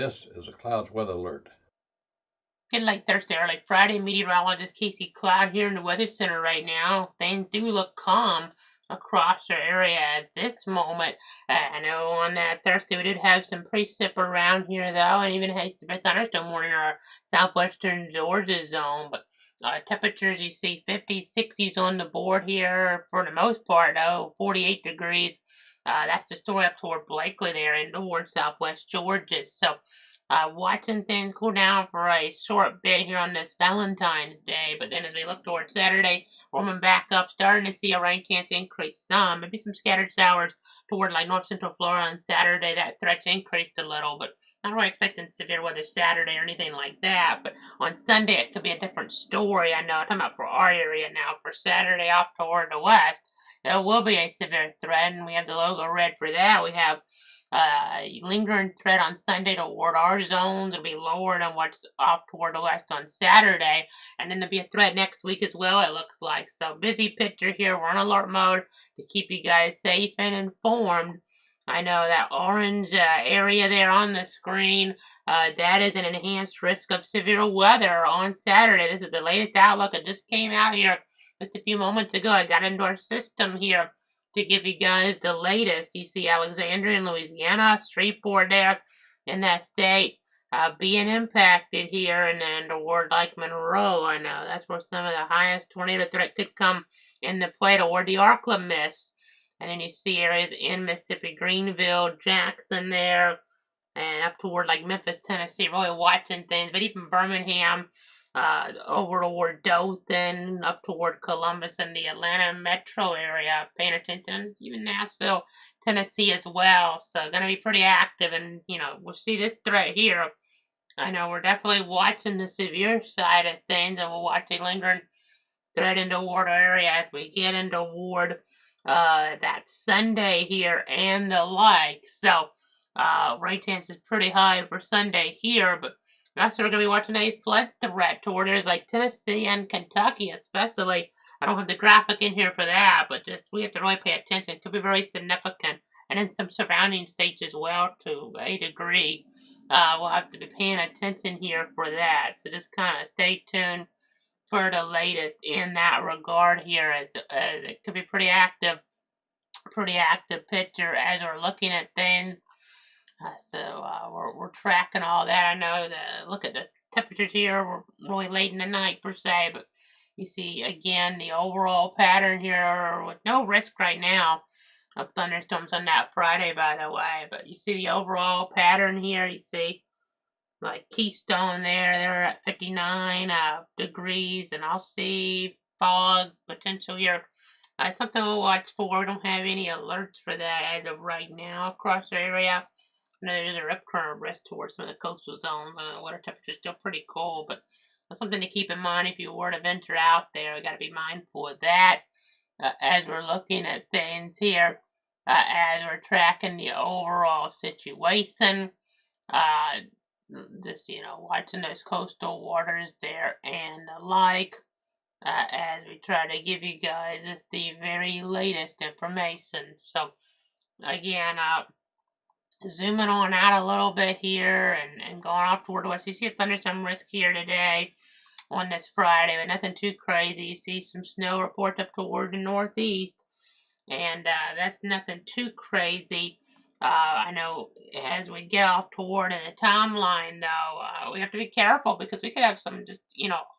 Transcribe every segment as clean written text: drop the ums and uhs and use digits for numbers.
This is a Clouds weather alert. Good late Thursday, early Friday. Meteorologist Casey Cloud here in the Weather Center right now. Things do look calm across our area at this moment. I know on that Thursday we did have some precip around here though, and even had some thunderstorm warning in our southwestern Georgia zone. But temperatures you see 50s, 60s on the board here for the most part though, 48 degrees. That's the story up toward Blakely there and toward southwest Georgia. So watching things cool down for a short bit here on this Valentine's Day, but then as we look towards Saturday, warming back up, starting to see a rain chance increase some, maybe some scattered showers toward like north central Florida on Saturday. That threat's increased a little, but not really expecting severe weather Saturday or anything like that. But on Sunday, it could be a different story. I know I'm talking about for our area now. For Saturday off toward the west, there will be a severe threat, and we have the logo red for that. We have lingering threat on Sunday toward our zones. It'll be lower than what's off toward the west on Saturday. And then there'll be a threat next week as well, it looks like. So busy picture here. We're on alert mode to keep you guys safe and informed. I know that orange area there on the screen, that is an enhanced risk of severe weather on Saturday. This is the latest outlook. It just came out here just a few moments ago. I got into our system here to give you guys the latest. You see Alexandria in Louisiana, Shreveport there in that state being impacted here, and then toward like Monroe. I know that's where some of the highest tornado threat could come in the play toward the Arkla Mist. And then you see areas in Mississippi, Greenville, Jackson there, and up toward like Memphis, Tennessee, really watching things. But even Birmingham, over toward Dothan, up toward Columbus and the Atlanta metro area, paying attention. Even Nashville, Tennessee as well. So going to be pretty active, and we'll see this threat here. I know we're definitely watching the severe side of things, and we'll watch a lingering threat into ward area as we get into ward that Sunday here and the like. So rain chance is pretty high for Sunday here, but also we're going to be watching a flood threat toward areas like Tennessee and Kentucky especially. I don't have the graphic in here for that, but just we have to really pay attention. It could be very significant. And in some surrounding states as well to a degree. We'll have to be paying attention here for that. So just kind of stay tuned for the latest in that regard here, as it could be pretty active picture as we're looking at things. So we're tracking all that. I know look at the temperatures here. We're really late in the night per se, but you see again the overall pattern here with no risk right now of thunderstorms on that Friday, by the way. But you see the overall pattern here. You see like Keystone there, they're at 59 degrees, and I'll see fog potential here. Something we'll watch for. We don't have any alerts for that as of right now across the area. I know there's a rip current risk towards some of the coastal zones. I know the water temperature is still pretty cold, but that's something to keep in mind if you were to venture out there. We got to be mindful of that as we're looking at things here, as we're tracking the overall situation. Just watching those coastal waters there and the like, as we try to give you guys the very latest information. So again, zooming on out a little bit here and going off toward the west. You see a thunderstorm risk here today on this Friday, but nothing too crazy. You see some snow reports up toward the northeast, and that's nothing too crazy. I know as we get off toward in the timeline, though, we have to be careful because we could have some just,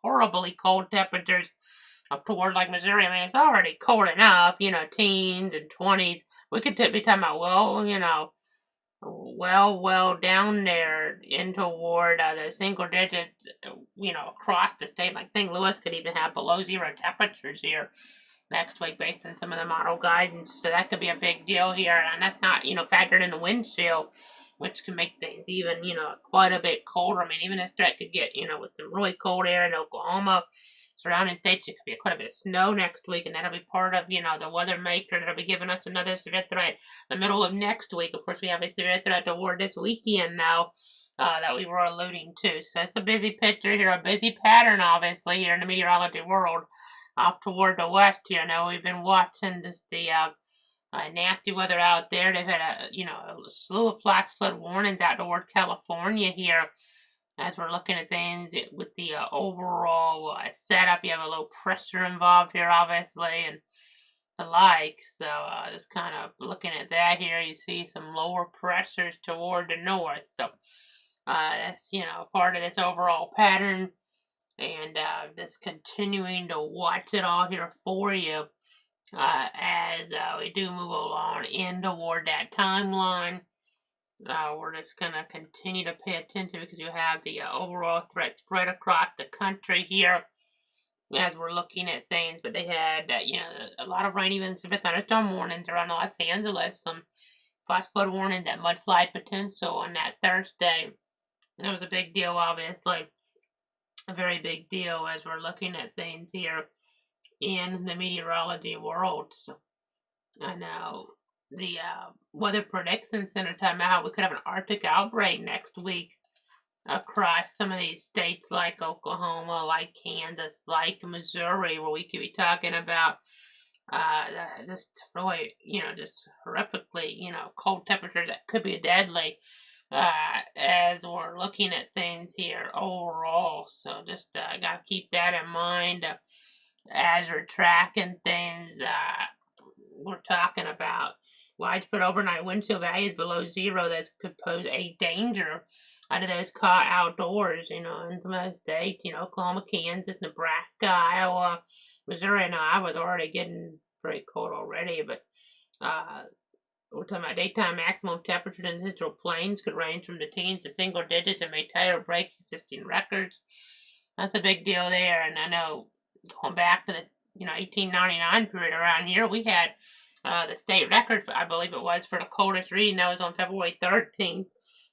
horribly cold temperatures up toward like Missouri. I mean, it's already cold enough, teens and 20s. We could be talking about, well down there in toward the single digits, across the state. Like St. Louis could even have below zero temperatures here next week based on some of the model guidance. So that could be a big deal here. And that's not, factored in the wind chill, which can make things even, quite a bit colder. I mean, even this threat could get, with some really cold air in Oklahoma, surrounding states, it could be quite a bit of snow next week, and that'll be part of, the weather maker that'll be giving us another severe threat in the middle of next week. Of course, we have a severe threat toward this weekend now that we were alluding to. So it's a busy picture here, a busy pattern, obviously, here in the meteorology world. Off toward the west here. Now we've been watching just the Nasty weather out there. They've had a slew of flash flood warnings out toward California here. As we're looking at things with the overall setup, you have a low pressure involved here, obviously, and the like. So just kind of looking at that here, you see some lower pressures toward the north. So that's part of this overall pattern, and just continuing to watch it all here for you as we do move along in toward that timeline. We're just going to continue to pay attention because you have the overall threat spread across the country here as we're looking at things. But they had, a lot of rain, even severe thunderstorm warnings around Los Angeles, some flash flood warnings, that mudslide potential on that Thursday. That was a big deal, obviously. A very big deal as we're looking at things here in the meteorology world. So I know the Weather Prediction Center talking about how we could have an Arctic outbreak next week across some of these states like Oklahoma, like Kansas, like Missouri, where we could be talking about just really, just horrifically, cold temperatures that could be deadly as we're looking at things here overall. So just got to keep that in mind as we're tracking things. We're talking about widespread overnight wind chill values below zero that could pose a danger out of those caught outdoors, in some of those states, Oklahoma, Kansas, Nebraska, Iowa, Missouri. And Iowa's already getting very cold already, but we're talking about daytime maximum temperature in the central plains could range from the teens to single digits and may tie or break existing records. That's a big deal there. And I know going back to the 1899 period around here, we had the state record, I believe it was, for the coldest reading. That was on February 13th,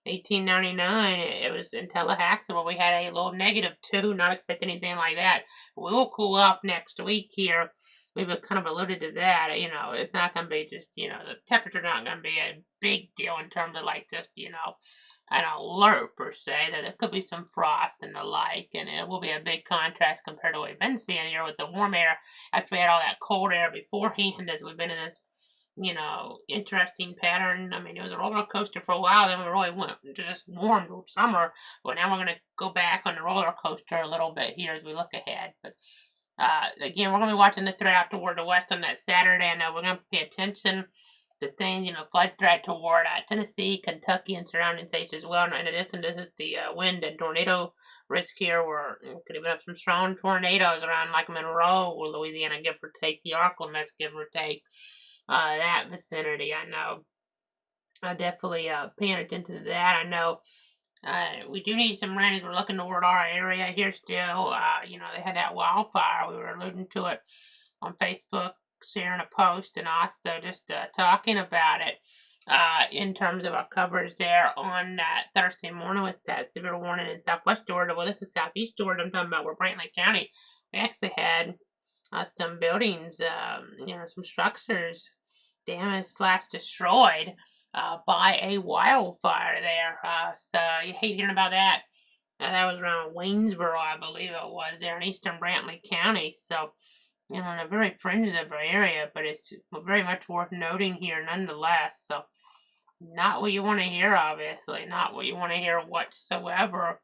1899. It was in Tallahassee where we had a low of -2. Not expecting anything like that. We will cool up next week here. We've kind of alluded to that. It's not going to be just, the temperature not going to be a big deal in terms of like just, an alert per se, that there could be some frost and the like, and it will be a big contrast compared to what we've been seeing here with the warm air after we had all that cold air beforehand, as we've been in this, interesting pattern. I mean, it was a roller coaster for a while, then we really went to just warm summer, but now we're going to go back on the roller coaster a little bit here as we look ahead. But again, we're going to be watching the threat out toward the west on that Saturday. I know we're going to pay attention to things, flood threat toward Tennessee, Kentucky, and surrounding states as well. And in addition, this is the wind and tornado risk here, where we could even have some strong tornadoes around like Monroe, Louisiana, give or take, the RCLMS, give or take, that vicinity. I know. Definitely paying attention to that. I know we do need some rain as we're looking toward our area here still. They had that wildfire. We were alluding to it on Facebook, sharing a post, and also just talking about it in terms of our coverage there on that Thursday morning with that severe warning in southwest Georgia. Well, this is southeast Georgia. I'm talking about where Brantley County, we actually had some buildings, some structures damaged / destroyed by a wildfire there. So you hate hearing about that. That was around Waynesboro, I believe it was, there in eastern Brantley County. So, in a very fringe of our area, but it's very much worth noting here nonetheless. So, not what you want to hear, obviously. Not what you want to hear whatsoever.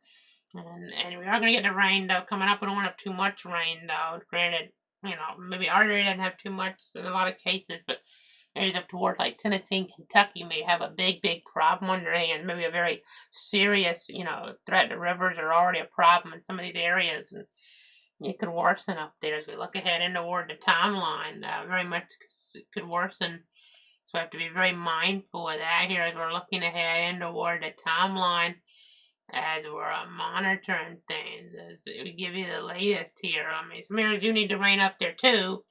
And we are going to get the rain, though, coming up. We don't want to have too much rain, though. Granted, maybe our area doesn't have too much in a lot of cases, but areas up towards like Tennessee and Kentucky may have a big, big problem on their hands. Maybe a very serious, threat to rivers are already a problem in some of these areas, and it could worsen up there as we look ahead into toward the timeline. Very much could worsen. So we have to be very mindful of that here as we're looking ahead into toward the timeline, as we're monitoring things, as we give you the latest here. I mean, some areas do need to rain up there too,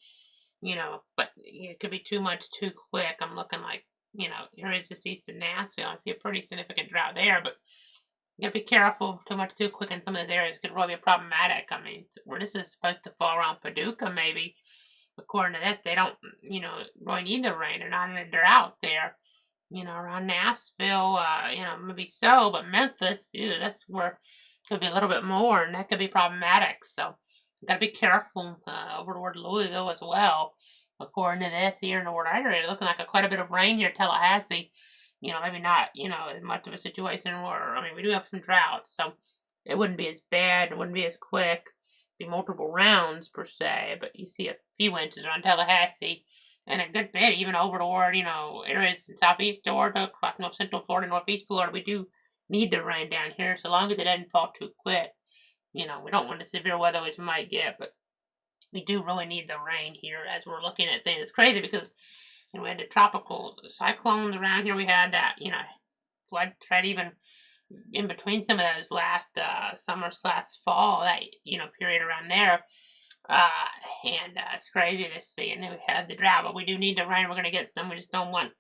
but it could be too much too quick. I'm looking like, areas just east of Nashville. I see a pretty significant drought there, but you gotta be careful. Too much too quick in some of those areas could really be problematic. I mean, where this is supposed to fall around Paducah, maybe, according to this, they don't, really need the rain. They're not in a drought there. Around Nashville, maybe so, but Memphis, that's where it could be a little bit more, and that could be problematic. So, you gotta be careful over toward Louisville as well. according to this here in the Ward area, looking like quite a bit of rain here in Tallahassee. Maybe not, as much of a situation where, we do have some drought, so it wouldn't be as bad, it wouldn't be as quick, be multiple rounds per se, but you see a few inches around Tallahassee, and a good bit even over toward, areas in southeast Florida, across north central Florida, northeast Florida. We do need the rain down here, so long as it doesn't fall too quick. We don't want the severe weather which we might get, but we do really need the rain here as we're looking at things. It's crazy because we had the tropical cyclones around here. We had that, flood threat even in between some of those last summer/fall, that, period around there. And it's crazy to see. And then we had the drought, but we do need the rain. We're going to get some. We just don't want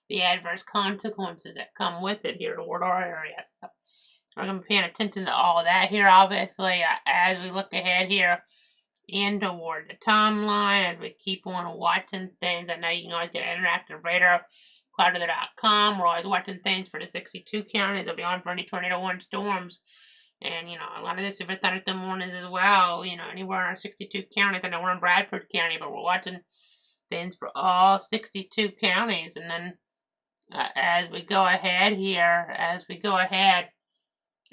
the adverse consequences that come with it here toward our area. So we're going to be paying attention to all of that here, obviously, as we look ahead here in toward the timeline, as we keep on watching things. I know you can always get an interactive radar, cloudweather.com. We're always watching things for the 62 counties. They'll be on for any tornado warning storms. And, a lot of this severe thunderstorm warnings as well, anywhere in our 62 counties. I know we're in Bradford County, but we're watching things for all 62 counties. And then as we go ahead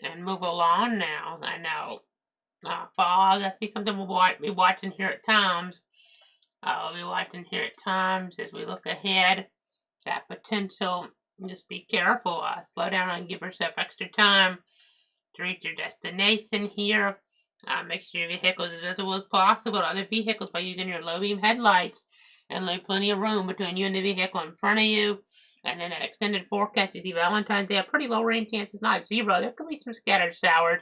and move along now, I know fog, that's be something we'll be watching here at times. We'll be watching here at times as we look ahead. That potential, just be careful. Slow down and give yourself extra time to reach your destination here. Make sure your vehicle is as visible as possible to other vehicles by using your low beam headlights, and leave plenty of room between you and the vehicle in front of you. And then that extended forecast, you see Valentine's Day, a pretty low rain chances, not zero. There could be some scattered showers.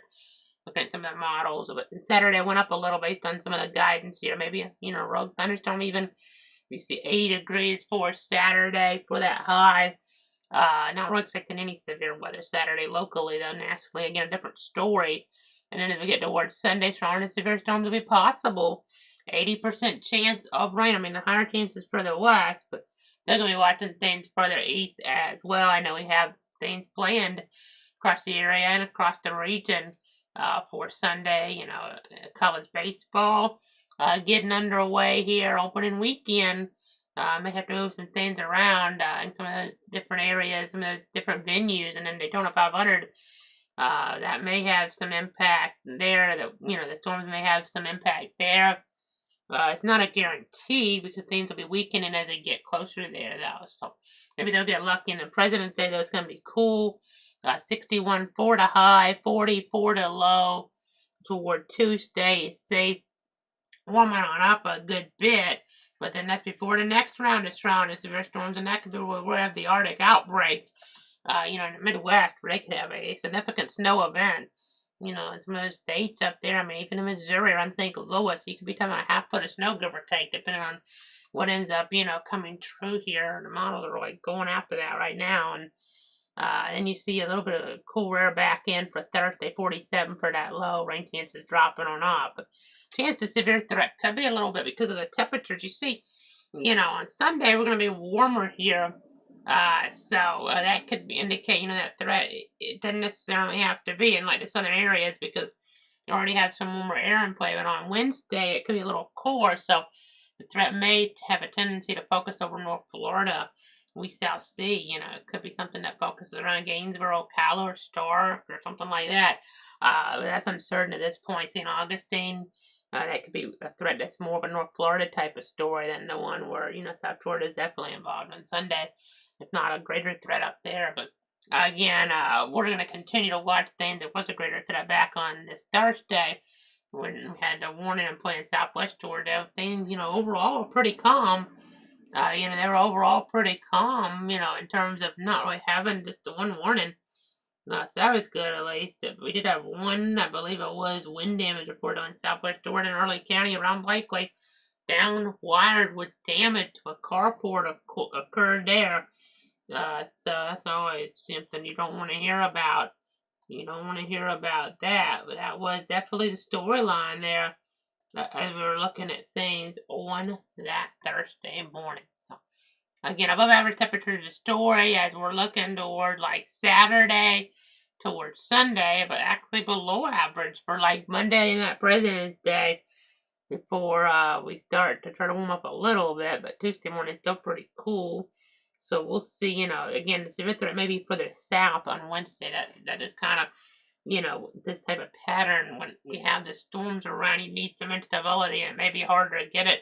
Looking at some of the models, but Saturday went up a little based on some of the guidance here. Maybe a rogue thunderstorm even. You see 80 degrees for Saturday for that high. Not really expecting any severe weather Saturday locally, though. Nationally, again, a different story. And then as we get towards Sunday, strong and severe storms will be possible. 80% chance of rain. The higher chances further west, but they're going to be watching things further east as well. I know we have things planned across the area and across the region for Sunday. College baseball getting underway here, opening weekend. May have to move some things around in some of those different areas, some of those different venues, and then Daytona 500. That may have some impact there. The storms may have some impact there. It's not a guarantee because things will be weakening as they get closer there, though. So maybe they'll get lucky in the President's Day, though. It's going to be cool. 61 for the high, 44 to low toward Tuesday. It's safe, warming on up a good bit. But then that's before the next round of strong and severe storms, and that could be where we have the Arctic outbreak. In the Midwest, where they could have a significant snow event. In some of those states up there, even in Missouri around St. Louis, you could be talking about a half foot of snow, give or take, depending on what ends up, coming true here. The models are like going after that right now. And then you see a little bit of cool air back in for Thursday, 47 for that low. Rain chances dropping on up. But chance to severe threat could be a little bit because of the temperatures. You see, on Sunday, we're going to be warmer here. So that could indicate, that threat, it doesn't necessarily have to be in like the southern areas because you already have some warmer air in play. But on Wednesday, it could be a little cooler. So the threat may have a tendency to focus over North Florida. We shall see. It could be something that focuses around Gainesville, Ocala, or Stark, or something like that. But that's uncertain at this point. St. Augustine, that could be a threat that's more of a North Florida type of story than the one where, South Florida is definitely involved on Sunday. If not a greater threat up there. But again, we're going to continue to watch things. There was a greater threat back on this Thursday when we had the warning in play in Southwest Georgia. Things, overall were pretty calm. They were overall pretty calm, in terms of not really having just the one warning. So that was good, at least. We did have one, I believe it was, wind damage reported on Southwest Georgia and Early County around Blakely. Down wired with damage to a carport occurred there. So that's always something you don't want to hear about. You don't want to hear about that. But that was definitely the storyline there as we were looking at things on that Thursday morning. So, again, above average temperature is the story as we're looking toward like Saturday, towards Sunday, but actually below average for like Monday and that President's Day. before we start to try to warm up a little bit. But Tuesday morning is still pretty cool. So we'll see, again, the severe threat may be further south on Wednesday. That is kind of, this type of pattern. When we have the storms around, you need some instability, and it may be harder to get it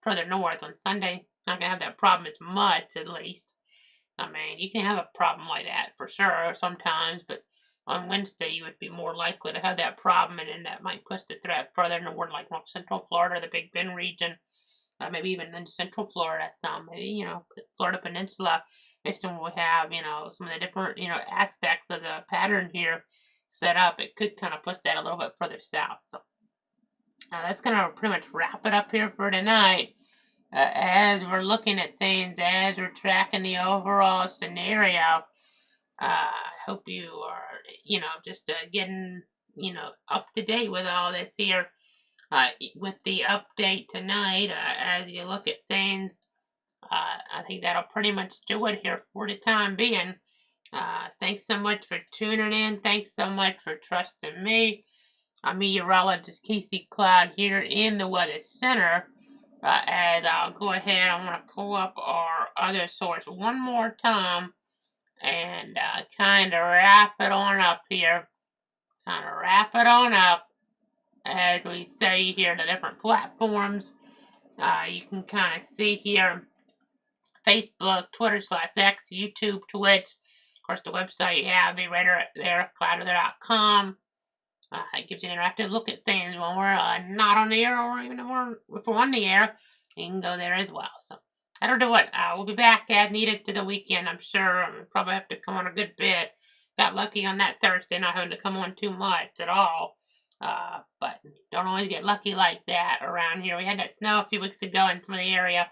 further north. On Sunday, not gonna have that problem as much, at least. I mean, you can have a problem like that for sure sometimes, but on Wednesday you would be more likely to have that problem, and then that might push the threat further north, like North Central Florida, the Big Bend region, maybe even in Central Florida, some maybe Florida Peninsula, based on what we have, some of the different aspects of the pattern here set up. It could kind of push that a little bit further south. So that's gonna pretty much wrap it up here for tonight. As we're looking at things, as we're tracking the overall scenario, I hope you are, just getting, up to date with all this here. With the update tonight, as you look at things, I think that'll pretty much do it here for the time being. Thanks so much for tuning in. Thanks so much for trusting me. I'm meteorologist Casey Cloud here in the Weather Center. As I'll go ahead, I want to pull up our other source one more time and kind of wrap it on up here. Kind of wrap it on up, as we say here, the different platforms. You can kind of see here Facebook, Twitter /X, YouTube, Twitch. Of course, the website you have, be right there, cloudweather.com. It gives you an interactive look at things when we're not on the air, or even if we're on the air. You can go there as well. So that'll do it. We'll be back as needed to the weekend, I'm sure. We'll probably have to come on a good bit. Got lucky on that Thursday, not having to come on too much at all. But don't always get lucky like that around here. We had that snow a few weeks ago in some of the area.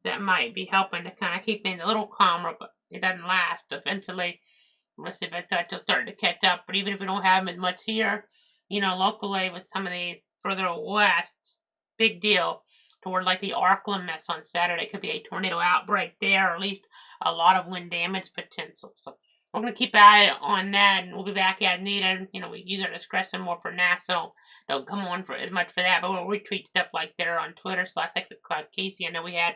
That might be helping to kind of keep things a little calmer, but it doesn't last. Eventually, most of it will start to catch up. But even if we don't have as much here, locally with some of these further west, big deal. Toward like the Arkland mess on Saturday, could be a tornado outbreak there, or at least a lot of wind damage potential. So we're going to keep an eye on that, and we'll be back as needed. We use our discretion more for now, so don't come on for as much for that. But we'll retweet stuff like there on Twitter /Cloud Casey. I know we had,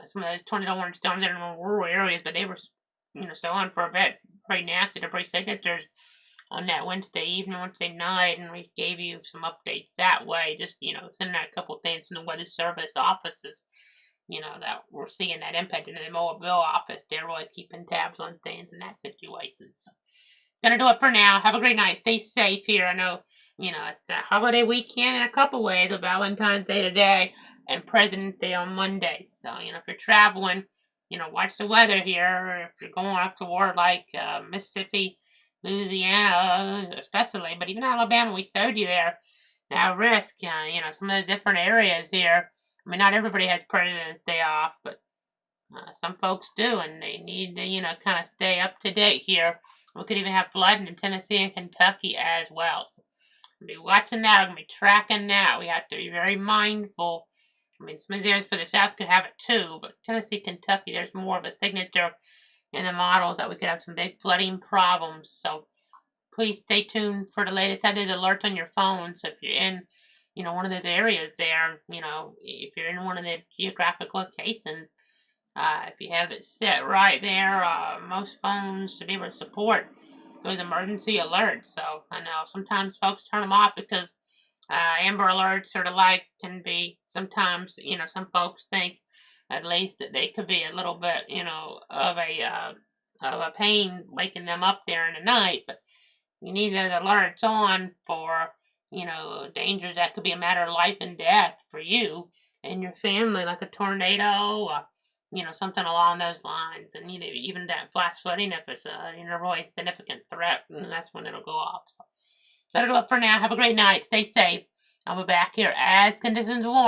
some of those tornado warning storms in rural areas, but they were, so on for a bit. Pretty nasty debris signatures on that Wednesday evening, Wednesday night, and we gave you some updates that way. Just, sending out a couple things from the Weather Service offices, that we're seeing that impact into the Mobile office. They're really keeping tabs on things in that situation. So, gonna do it for now. Have a great night. Stay safe here. I know, it's a holiday weekend in a couple ways, of Valentine's Day today and President's Day on Monday. So, if you're traveling, watch the weather here. If you're going up toward like Mississippi, Louisiana, especially, but even Alabama, we showed you there. Now, risk, some of those different areas here. I mean, not everybody has President's Day off, but some folks do, and they need to, kind of stay up to date here. We could even have flooding in Tennessee and Kentucky as well. So, we'll be watching that. We're going to be tracking that. We have to be very mindful. I mean, some of the areas for the South could have it too, but Tennessee, Kentucky, there's more of a signature in the models that we could have some big flooding problems. So please stay tuned for the latest. Have those alerts on your phone. So if you're in, one of those areas there, if you're in one of the geographic locations, if you have it set right there, most phones should be able to support those emergency alerts. So I know sometimes folks turn them off because Amber Alerts sort of like can be sometimes, some folks think at least that they could be a little bit, of a pain waking them up there in the night. But you need those alerts on for, dangers that could be a matter of life and death for you and your family, like a tornado or, something along those lines. And, even that flash flooding, if it's a, really significant threat, and that's when it'll go off. So that'll do it for now. Have a great night. Stay safe. I'll be back here as conditions warm.